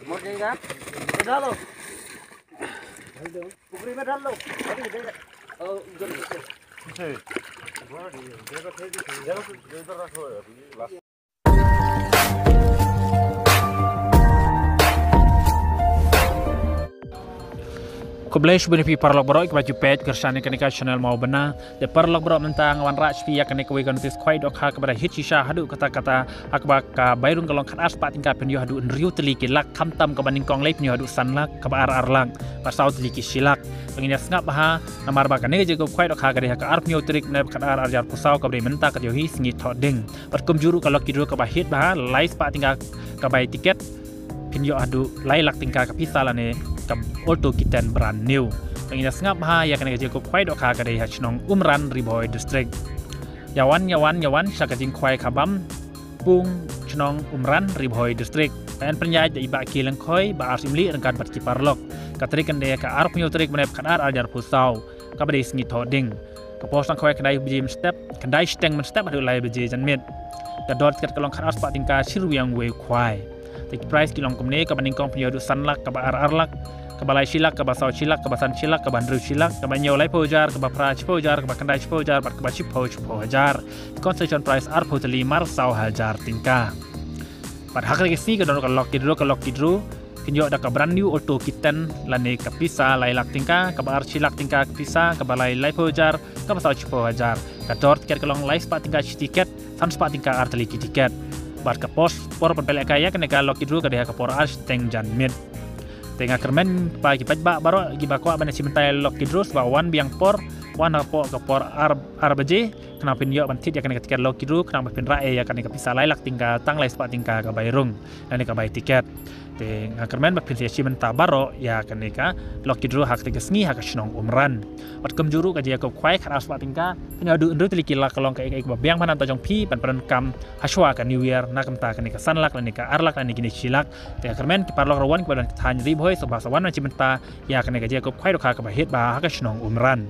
मर जाएगा तो डालो पुकरी में डाल लो अभी देगा उधर इधर रखो अभी Koblesh benefi parlok borok baju pet kersane kenika channel mau benar de parlok borok mentang wan rach pi yakane kowe notis khwai dok ha kepada hit shisha hadu kata-kata akba ka bairung kalong khat aspa tingkat penyo hadu nriu teliki lak khamtam ka banding kong lei penyo hadu sanlak ka ar arlang pasau teliki silak penginya ngap ha namar ba kane je ko khwai dok ha ka ar penyo trik ne khat ar arjar pusau ka bre menta ka johi singi thoding pat kum juru kalok kidru ka ba hit ba lai spa tingkat ka bai tiket penyo hadu lai lak tingkat ka pisalaneกับออโตกิตันบรันนิวตรงนี้สงับหายากันก็จะควายดอกคากระไดฮัชนองรันรีบอยดิสตริกยาวันชากจิงควายขาบัมปุงชนองรันรีบอยดิสตริกเป็นปัญญาจะอิบะกีลังคอยบาอาร์ซิมลีรังการปัจจิปารลกกัตริกันเดียกับอาร์พมิวตริกมันเป็นขันอาร์อาจารย์ผู้สาวกับประเดี๋ยวสงิทอดิงกับโพสต์ควายกันได้บจีมสเต็ปกันได้สเต็งมันสเต็ปมาดูไล่บจีจันเม็ดแต่ดอทกัดกลองขันอาร์สปาติงกาชิรุยังเวควายแต่ไพรส์กิลองกำเนิดกับบันนิงกองพยอดูสันลักกับอาร์ลักกับbalai silak,กับbasau silak,กับbasan silak,กับbandru silak,กับbanyo lai pojar,กับpra pojar,กับkandai pojar,กับbachip pojar. Concession price ar poteli mar sau hajar tingka. Pad hak regisi ke donor kalok kidru, kinyo ada ka brand new auto kitten lane ka pisa lai lak tingka, ka ar silak tingka pisa, ka balai lai pojar, ka basau pojar. Ka dort ker kalong lai spa tingka tiket, san spa tingka ar teliki tiket. Bad ka pos por pelek kaya kene ka lok kidru ka dia ka por ar teng jan mid. Tengah kermen pagi pajba baru gibakwa bana cimentai lok kidrus ba wan biang por wan po ke por ar baje kenapa pinyo bantit ya kan ketika lok kidru kenapa pin rae ya kan bisa lailak tinggal tang lai spa tinggal ka bairung dan ka bai tiket tengah kermen ba pin cimenta baru ya kan ka lok kidru hak tiga sengi hak snong umran wat kem juru ka dia ko khwai khat spa tinggal pinyo du ndu teliki lak kalong ka ba biang mana tajong pi pan kam haswa ka new year na kamta kan ka sanlak lan ka arlak lan kini silak tengah kermen ki parlok rawan ki badan than ribo sebab sawan macam mentah ya kena gaji aku khwai dokha ka bahit ba haka snong umran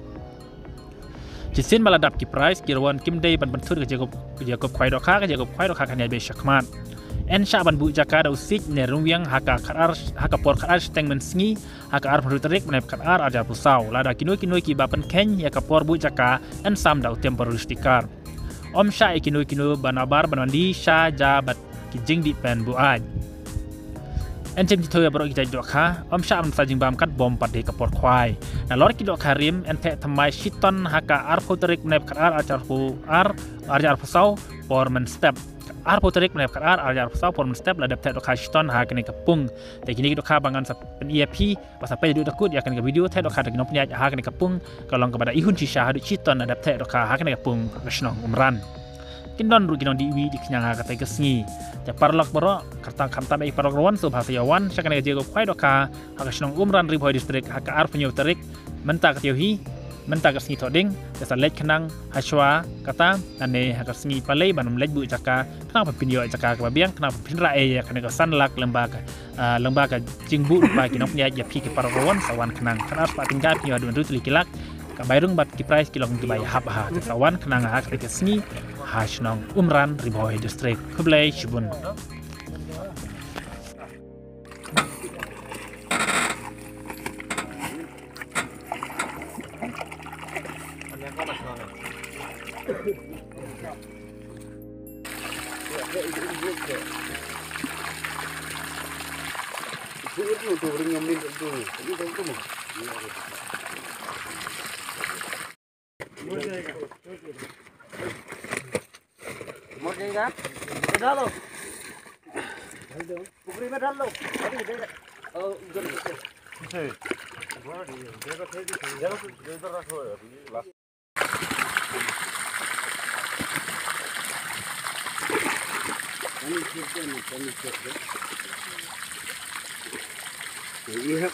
jisin maladap ki price ki rawan kim dei ban bantur gaji aku khwai dokha kan ya be shakmat en sha ban bu jaka da usik ne rumwiang haka por kharar steng men sngi haka ar ruterik men kharar aja pusau lada kinoi ki bapan ken ya ka por bu jaka en sam da temporary sticker om sha kinoi banabar banwandi sha jabat ki jingdi pen bu aj encem di toya baru kita dokha om sha am sajing bam kat bom pade ka por khwai na lor ki dok harim en the thamai shiton haka ar foterik nep kar ajar pusau por men step ar foterik nep kar ajar pusau por men step la dep the dokha shiton ha kene kapung te kini dokha bangan sa pen EP pas sampai du takut ya kan ke video the dokha dengan punya ha kene kapung kalong kepada ihun shisha hadu shiton dep the dokha ha kene kapung rasnong umran kindon rugi non diwi di kenyang ha kata kesngi ja parlok boro kartang khamtam ei parlok rawan so bahasa yawan sakane je go khwai dokha haka snong umran riboi distrik haka ar penyo terik menta ka tiohi menta ka sngi thoding desa lek khnang haswa kata ane haka sngi palei banum lek bu jaka kenapa pinyo jaka ka biang kenapa pinra e ya kana ka sanlak lembaga jingbu ba kinop nya ya pi ki parlok rawan sawan khnang kana spa tinggal pinyo adu ndu likilak ka bairung bat ki price kilong dibai hab ha sawan khnang ha ka sngi Hashnong Umran Riboy District Kublai Shibun मर जाएगा तो डालो पुकरी में डाल लो अभी देगा उधर इधर रखो अभी लास्ट ये है